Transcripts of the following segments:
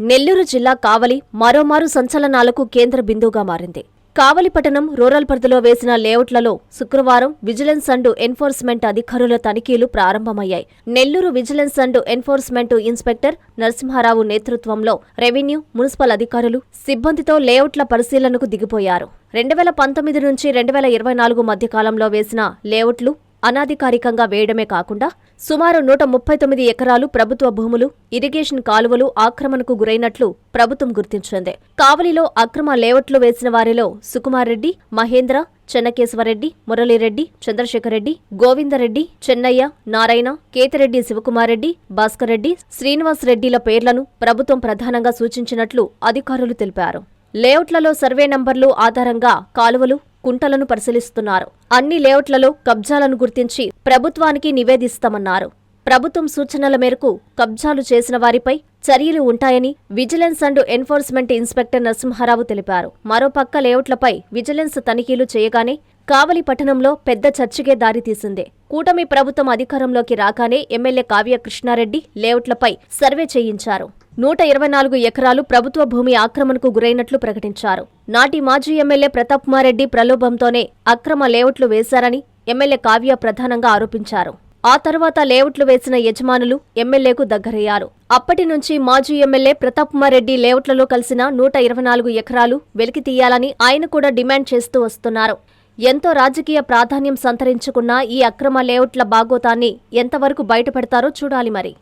నెల్లూరు జిల్లా కావలి మరోమారు సంచలనాలకు కేంద్ర బిందువుగా మారింది. కావలి పట్టణం రూరల్ పరిధిలో వేసిన లేఅవుట్లలో శుక్రవారం విజిలెన్స్ అండ్ ఎన్ఫోర్స్మెంట్ అధికారుల తనిఖీలు ప్రారంభమయ్యాయి. Nellore vigilance and enforcement inspector Narasimharao నేతృత్వంలో రెవెన్యూ, మున్సిపల్ అధికారులు, సిబ్బందితో లేఅవుట్ల పరిశీలనకు దిగిపోయారు. 2019 నుంచి 2024 మధ్య కాలంలో వేసిన లేఅవుట్లు అనాధికారికంగా వేయడమే కాకుండా సుమారు 139 ఎకరాలు ప్రభుత్వ భూములు, ఇరిగేషన్ కాలువలు ఆక్రమణకు గురైనట్లు ప్రభుత్వం గుర్తించింది. కావలిలో అక్రమ లేఅవుట్లు వేసిన వారిలో సుకుమార్ రెడ్డి, మహేంద్ర, చెన్నకేశవరెడ్డి, మురళీరెడ్డి, చంద్రశేఖరరెడ్డి, గోవిందరెడ్డి, చెన్నయ్య, నారాయణ, కేతిరెడ్డి శివకుమారెడ్డి, భాస్కర్ రెడ్డి, శ్రీనివాస్ రెడ్డిల పేర్లను ప్రభుత్వం ప్రధానంగా సూచించినట్లు అధికారులు తెలిపారు. లేఅవుట్లలో సర్వే నంబర్లు ఆధారంగా కాలువలు, కుంటలను పరిశీలిస్తున్నారు. అన్ని లేఅవుట్లలో కబ్జాలను గుర్తించి ప్రభుత్వానికి నివేదిస్తామన్నారు. ప్రభుత్వం సూచనల మేరకు కబ్జాలు చేసిన వారిపై చర్యలు ఉంటాయని vigilance and enforcement inspector Narasimharao తెలిపారు. మరోపక్క లేఅవుట్లపై విజిలెన్స్ తనిఖీలు చేయగానే కావలి పట్టణంలో పెద్ద చర్చకే దారితీసింది. కూటమి ప్రభుత్వం అధికారంలోకి రాగానే ఎమ్మెల్యే కావ్య కృష్ణారెడ్డి లేఅవుట్లపై సర్వే చేయించారు. 124 ఎకరాలు ప్రభుత్వ భూమి ఆక్రమణకు గురైనట్లు ప్రకటించారు. నాటి మాజీ ఎమ్మెల్యే ప్రతాప్ కుమార్ రెడ్డి ప్రలోభంతోనే అక్రమ లేఅవుట్లు వేశారని ఎమ్మెల్యే కావ్య ప్రధానంగా ఆరోపించారు. ఆ తర్వాత లేఅవుట్లు వేసిన యజమానులు ఎమ్మెల్యేకు దగ్గరయ్యారు. అప్పటి నుంచి మాజీ ఎమ్మెల్యే ప్రతాప్ కుమార్ రెడ్డి లేఅవుట్లలో కలిసిన 124 ఎకరాలు వెలికి తీయాలని ఆయన కూడా డిమాండ్ చేస్తూ వస్తున్నారు. ఎంతో రాజకీయ ప్రాధాన్యం సంతరించుకున్న ఈ అక్రమ లేఅవుట్ల బాగోతాన్ని ఎంతవరకు బయటపెడతారో చూడాలి మరి.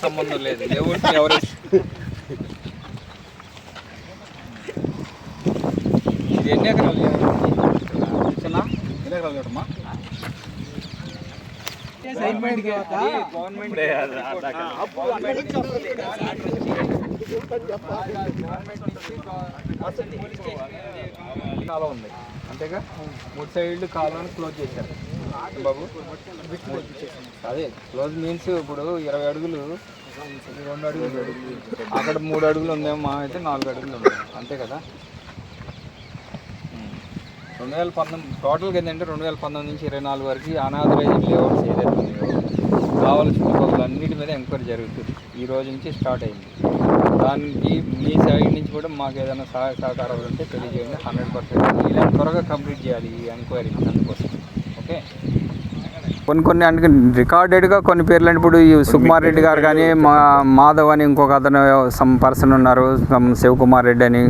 సంబంధం లేదు. ఎవరు ఎన్ని ఎకరాలు చూడమ్మా. కాలం ఉంది అంతేగా, 3 సైడ్లు కాలాన్ని క్లోజ్ చేశారు బాబు. అదే క్లోజ్ మీన్స్ ఇప్పుడు 20 అడుగులు, 2 అడుగులు, అక్కడ 3 అడుగులు ఉందేమో, మా అయితే 4 అడుగులు ఉంది అంతే కదా. 2019 టోటల్గా ఏంటంటే 2019 నుంచి 24 వరకు అనాథరైజ్డ్ లేఅవుట్స్ ఏదైతే ఉన్నాయో కావాల్సిన చుట్టుపక్కల అన్నిటి మీద ఎంక్వైరీ జరుగుతుంది. ఈ రోజు నుంచి స్టార్ట్ అయింది. దానికి మీ సైడ్ నుంచి కూడా మాకు ఏదైనా సహాయ సహకారాలు ఉంటే తెలియజేయండి. 100% ఇలా త్వరగా కంప్లీట్ చేయాలి ఈ ఎంక్వైరీ. అందుకోసం ఓకే. కొన్ని అంటే రికార్డెడ్గా కొన్ని పేర్లు అంటే ఇప్పుడు ఈ సుకుమార్ రెడ్డి గారు కానీ, మాధవ్ అని ఇంకొక అతను సమ్ పర్సన్ ఉన్నారు, శివకుమార్ రెడ్డి అని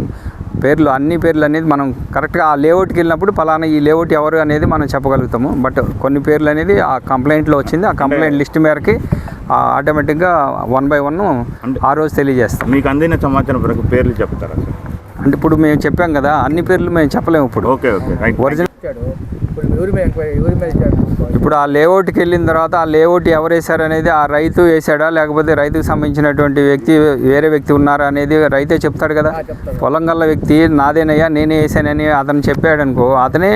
పేర్లు, అన్ని పేర్లు అనేది మనం కరెక్ట్గా ఆ లేఅవుట్కి వెళ్ళినప్పుడు పలానా ఈ లేఅవుట్ ఎవరు అనేది మనం చెప్పగలుగుతాము. బట్ కొన్ని పేర్లు అనేది ఆ కంప్లైంట్లో వచ్చింది. ఆ కంప్లైంట్ లిస్ట్ మేరకి ఆటోమేటిక్గా 1 by 1 ఆ రోజు తెలియజేస్తాం. మీకు అందిన సమాచారం వరకు పేర్లు చెప్తారా అంటే ఇప్పుడు మేము చెప్పాం కదా, అన్ని పేర్లు మేము చెప్పలేము ఇప్పుడు. ఓకే ఓకే ఒరిజినల్ ఇప్పుడు ఆ లేఅవుట్కి వెళ్ళిన తర్వాత ఆ లేఅవుట్ ఎవరు వేశారు అనేది ఆ రైతు వేసాడా లేకపోతే రైతుకు సంబంధించినటువంటి వ్యక్తి వేరే వ్యక్తి ఉన్నారా అనేది రైతే చెప్తాడు కదా. పొలం గల్ల వ్యక్తి నాదేనయ్యా నేనే వేసానని అతను చెప్పాడు అనుకో, అతనే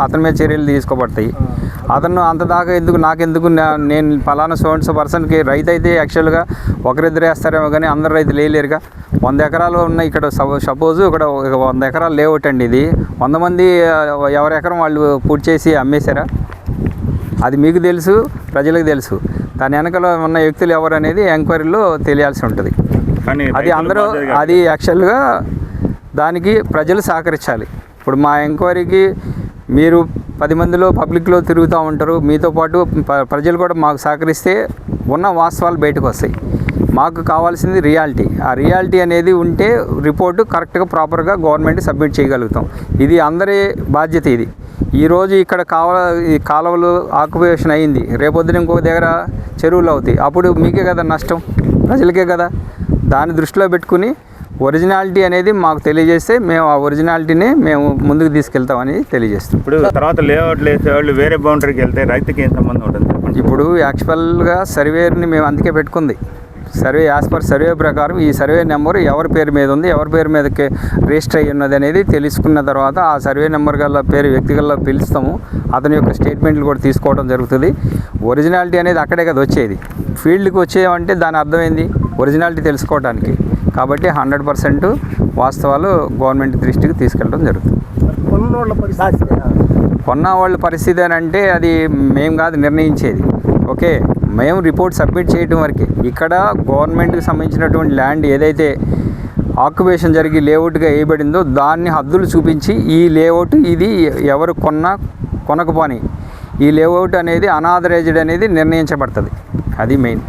అతని మీద చర్యలు తీసుకోబడతాయి. అతను అంత దాకా ఎందుకు నాకెందుకు, నేను ఫలానా సో పర్సన్కి రైతు అయితే యాక్చువల్గా ఒకరిద్దరు వేస్తారేమో కానీ అందరు రైతులు వేయలేరుగా. 100 ఎకరాలు ఉన్నాయి ఇక్కడ. సపోజు ఇక్కడ 100 ఎకరాలు లేఅవుట్ అండి. ఇది 100 మంది ఎవరి ఎకరం వాళ్ళు పూర్తి చేసి అమ్మేశారా? అది మీకు తెలుసు, ప్రజలకు తెలుసు. దాని వెనకలో ఉన్న వ్యక్తులు ఎవరు అనేది ఎంక్వైరీలో తెలియాల్సి ఉంటుంది. అది అందరూ అది యాక్చువల్గా దానికి ప్రజలు సహకరించాలి. ఇప్పుడు మా ఎంక్వైరీకి మీరు 10 మందిలో పబ్లిక్లో తిరుగుతూ ఉంటారు, మీతో పాటు ప్రజలు కూడా మాకు సహకరిస్తే ఉన్న వాస్తవాలు బయటకు వస్తాయి. మాకు కావాల్సింది రియాలిటీ. ఆ రియాలిటీ అనేది ఉంటే రిపోర్టు కరెక్ట్గా ప్రాపర్గా గవర్నమెంట్ సబ్మిట్ చేయగలుగుతాం. ఇది అందరి బాధ్యత. ఇది ఈరోజు ఇక్కడ ఈ కాలువలు ఆక్యుపేషన్ అయింది, రేపొద్దున ఇంకొక దగ్గర చెరువులు అవుతాయి. అప్పుడు మీకే కదా నష్టం, ప్రజలకే కదా. దాన్ని దృష్టిలో పెట్టుకుని ఒరిజినాలిటీ అనేది మాకు తెలియజేస్తే మేము ఆ ఒరిజినాలిటీని మేము ముందుకు తీసుకెళ్తామని తెలియజేస్తాం. ఇప్పుడు తర్వాత లేఅవుట్లు వేసేవాళ్ళు వేరే బౌండరీకి వెళ్తే రైతుకి ఏం సంబంధం ఉంటుంది చెప్పండి. ఇప్పుడు యాక్చువల్గా సర్వేని మేము అందుకే పెట్టుకుంది. సర్వే యాజ్ పర్ సర్వే ప్రకారం ఈ సర్వే నెంబర్ ఎవరి పేరు మీద ఉంది, ఎవరి పేరు మీదకి రిజిస్టర్ అయ్యి ఉన్నది అనేది తెలుసుకున్న తర్వాత ఆ సర్వే నెంబర్ గల పేరు వ్యక్తి గల పిలుస్తాము. అతని యొక్క స్టేట్మెంట్లు కూడా తీసుకోవడం జరుగుతుంది. ఒరిజినాలిటీ అనేది అక్కడే కదా వచ్చేది. ఫీల్డ్కి వచ్చేయమంటే దాని అర్థమైంది ఒరిజినాలిటీ తెలుసుకోవడానికి. కాబట్టి 100% వాస్తవాలు గవర్నమెంట్ దృష్టికి తీసుకెళ్ళడం జరుగుతుంది. కొన్న వాళ్ళ పరిస్థితి అని అంటే అది మేము కాదు నిర్ణయించేది. ఓకే, మేము రిపోర్ట్ సబ్మిట్ చేయడం వరకే. ఇక్కడ గవర్నమెంట్కి సంబంధించినటువంటి ల్యాండ్ ఏదైతే ఆక్యుపేషన్ జరిగి లేఅవుట్గా వేయబడిందో దాన్ని హద్దులు చూపించి ఈ లేఅవుట్ ఇది ఎవరు కొనకపోని ఈ లేఅవుట్ అనేది అనాథరైజ్డ్ అనేది నిర్ణయించబడుతుంది. అది main.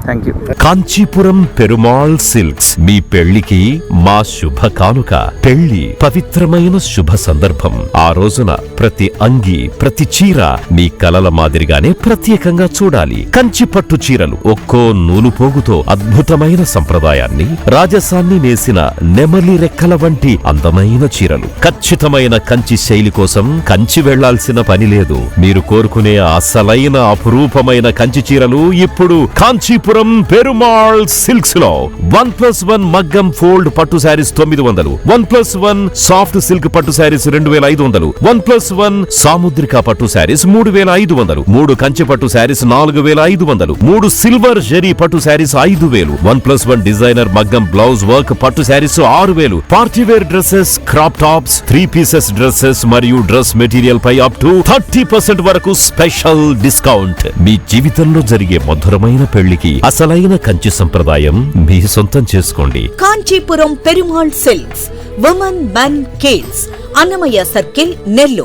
Thank you. Kanchipuram Perumal silks మీ పెళ్లికి మా శుభ కానుక. పెళ్లి పవిత్రమైన శుభ సందర్భం. ఆ రోజున ప్రతి అంగి, ప్రతి చీర మీ కలల మాదిరిగానే ప్రత్యేకంగా చూడాలి. కంచి పట్టు చీరలు ఒక్కో నూలు పోగుతో అద్భుతమైన సంప్రదాయాన్ని, రాజసాన్ని నేసిన నెమలి రెక్కల వంటి అందమైన చీరలు. ఖచ్చితమైన కంచి శైలి కోసం కంచి వెళ్లాల్సిన పని లేదు. మీరు కోరుకునే అసలైన అపురూపమైన కంచి చీరలు ఇప్పుడు కాంచీపురం పెరుమాళ్ సిల్క్స్ లో 1+1 మగ్గం ఫోల్డ్ పట్టు శారీస్ 900, 1+1 సాఫ్ట్ సిల్క్ పట్టు శారీస్ 2500, 1+1 సాముద్రిక పట్టు శారీస్ 3500, 3 కంచి పట్టు శారీస్ 4500, 3 సిల్వర్ జరీ పట్టు శారీస్ 5000, 1+1 డిజైనర్ మగ్గం బ్లౌజ్ వర్క్ పట్టు sarees 6000, party wear dresses, crop tops, 3 pieces dresses మరియు డ్రెస్ మెటీరియల్ పై అప్ టు 30% వరకు స్పెషల్ డిస్కౌంట్. మీ జీవితంలో జరిగే మధురమైన పెళ్లికి అసలైన కంచి సంప్రదాయం మీ సొంతం చేసుకోండి. Kanchipuram Perumal silks, women men kids, Annamayya circle, Nellore.